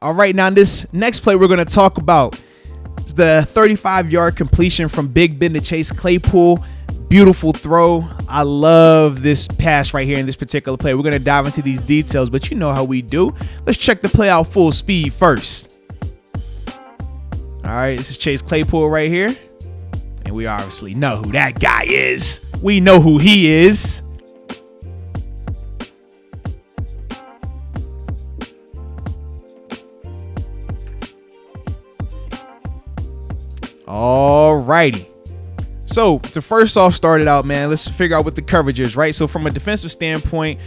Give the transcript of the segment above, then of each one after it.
All right, now this next play we're going to talk about is the 35-yard completion from Big Ben to Chase Claypool. Beautiful throw. I love this pass right here in this particular play. We're going to dive into these details, but you know how we do. Let's check the play out full speed first. All right, this is Chase Claypool right here. And we obviously know who that guy is. We know who he is. All righty. So to first off start it out, man, let's figure out what the coverage is, right? So from a defensive standpoint,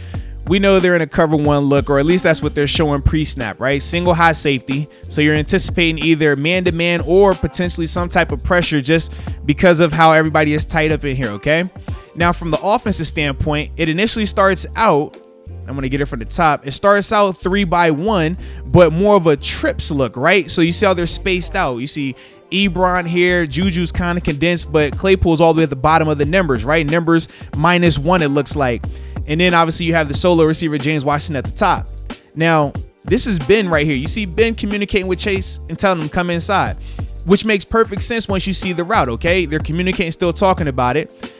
we know they're in a cover one look, or at least that's what they're showing pre-snap, right? Single high safety. So you're anticipating either man-to-man or potentially some type of pressure just because of how everybody is tied up in here, okay? Now, from the offensive standpoint, it initially starts out, I'm going to get it from the top. It starts out 3-by-1, but more of a trips look, right? So you see how they're spaced out. You see Ebron here, Juju's kind of condensed, but Claypool's all the way at the bottom of the numbers, right? Numbers -1, it looks like. And then obviously you have the solo receiver, James Washington, at the top. Now, this is Ben right here. You see Ben communicating with Chase and telling him come inside, which makes perfect sense once you see the route, okay? They're communicating, still talking about it.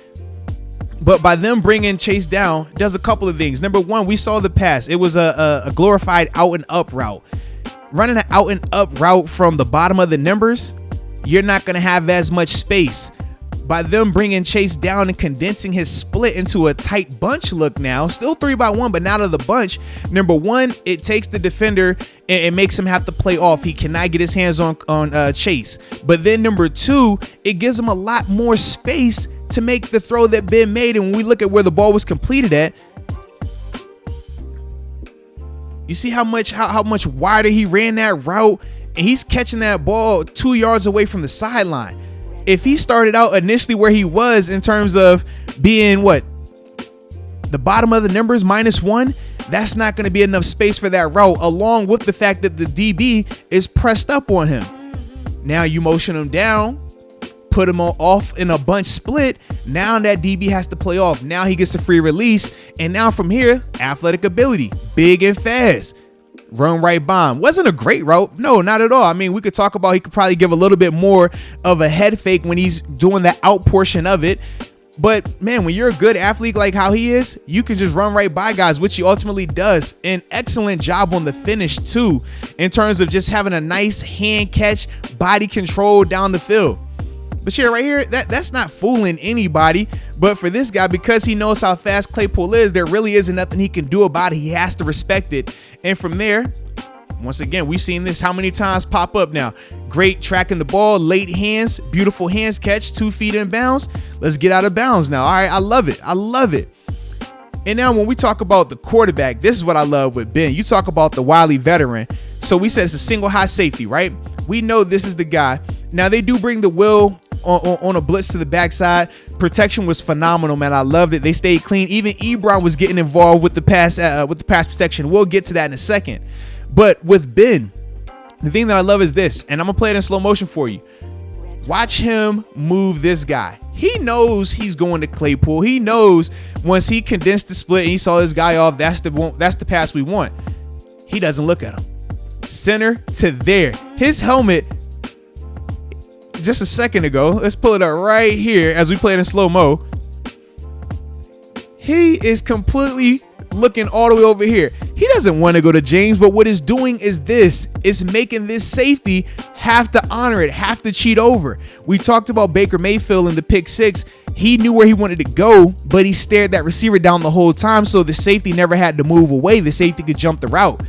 But by them bringing Chase down, does a couple of things. Number one, we saw the pass. It was a glorified out and up route. Running an out and up route from the bottom of the numbers, you're not going to have as much space. By them bringing Chase down and condensing his split into a tight bunch look now, still 3-by-1, but now to the bunch. Number one, it takes the defender and it makes him have to play off. He cannot get his hands on Chase. But then number two, it gives him a lot more space to make the throw that Ben made. And when we look at where the ball was completed at, you see how much wider he ran that route, and he's catching that ball 2 yards away from the sideline. If he started out initially where he was in terms of being the bottom of the numbers -1, that's not going to be enough space for that route, along with the fact that the DB is pressed up on him. Now you motion him down, put him off in a bunch split. Now that DB has to play off. Now he gets a free release. And now from here, athletic ability, big and fast. Run right by him. Wasn't a great route. No, not at all. I mean, we could talk about he could probably give a little bit more of a head fake when he's doing the out portion of it. But man, when you're a good athlete like how he is, you can just run right by guys, which he ultimately does. An excellent job on the finish too, in terms of just having a nice hand catch, body control down the field. But here, right here, that's not fooling anybody. But for this guy, because he knows how fast Claypool is, there really isn't nothing he can do about it. He has to respect it. And from there, once again, we've seen this how many times pop up now. Great tracking the ball, late hands, beautiful hands catch, 2 feet in bounds. Let's get out of bounds now. All right, I love it. I love it. And now when we talk about the quarterback, this is what I love with Ben. You talk about the wily veteran. So we said it's a single high safety, right? We know this is the guy. Now they do bring the will on a blitz to the backside. Protection was phenomenal, man. I loved it. They stayed clean. Even Ebron was getting involved with the pass protection. We'll get to that in a second. But with Ben, the thing that I love is this, and I'm gonna play it in slow motion for you. Watch him move this guy. He knows he's going to Claypool. He knows once he condensed the split and he saw this guy off, that's the pass we want. He doesn't look at him. Center to there. His helmet just a second ago, let's pull it up right here as we play it in slow-mo. He is completely looking all the way over here. He doesn't want to go to James, but what it's doing is this. It's making this safety have to honor it, have to cheat over. We talked about Baker Mayfield in the pick 6. He knew where he wanted to go, but he stared that receiver down the whole time, so the safety never had to move away. The safety could jump the route.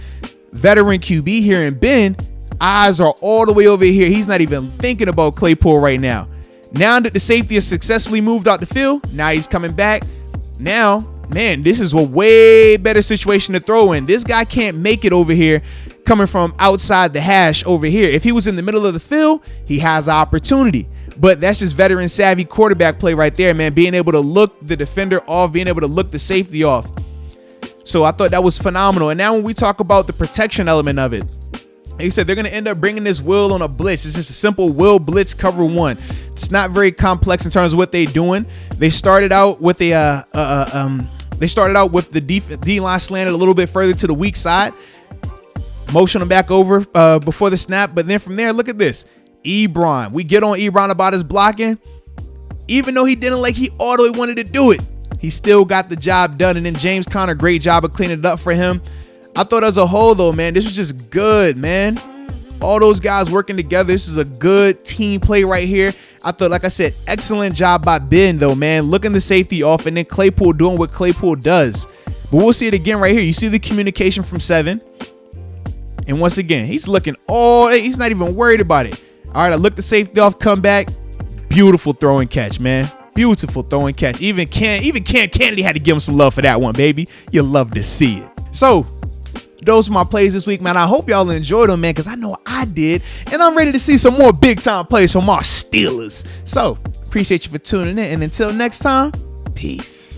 Veteran QB here in Ben, eyes are all the way over here. He's not even thinking about Claypool right now. Now that the safety has successfully moved out the field, now he's coming back. Now, man, this is a way better situation to throw in. This guy can't make it over here coming from outside the hash over here. If he was in the middle of the field, he has an opportunity. But that's just veteran savvy quarterback play right there, man. Being able to look the defender off, being able to look the safety off. So I thought that was phenomenal. And now when we talk about the protection element of it, he said they're going to end up bringing this will on a blitz. It's just a simple will blitz cover one. It's not very complex in terms of what they're doing. They started out with the D line slanted a little bit further to the weak side. motion him back over before the snap. But then from there, look at this. Ebron. We get on Ebron about his blocking. Even though he didn't he all the way wanted to do it, he still got the job done. And then James Conner, great job of cleaning it up for him. I thought as a whole, though, man, this was just good, man. All those guys working together. This is a good team play right here. I thought, like I said, excellent job by Ben, though, man. Looking the safety off, and then Claypool doing what Claypool does. But we'll see it again right here. You see the communication from 7. And once again, he's looking he's not even worried about it. All right, I look the safety off, come back. Beautiful throw and catch, man. Beautiful throw and catch. Even Cam Kennedy had to give him some love for that one, baby. You love to see it. So, those are my plays this week, man. I hope y'all enjoyed them, man, because I know I did. And I'm ready to see some more big-time plays from our Steelers. So, appreciate you for tuning in. And until next time, peace.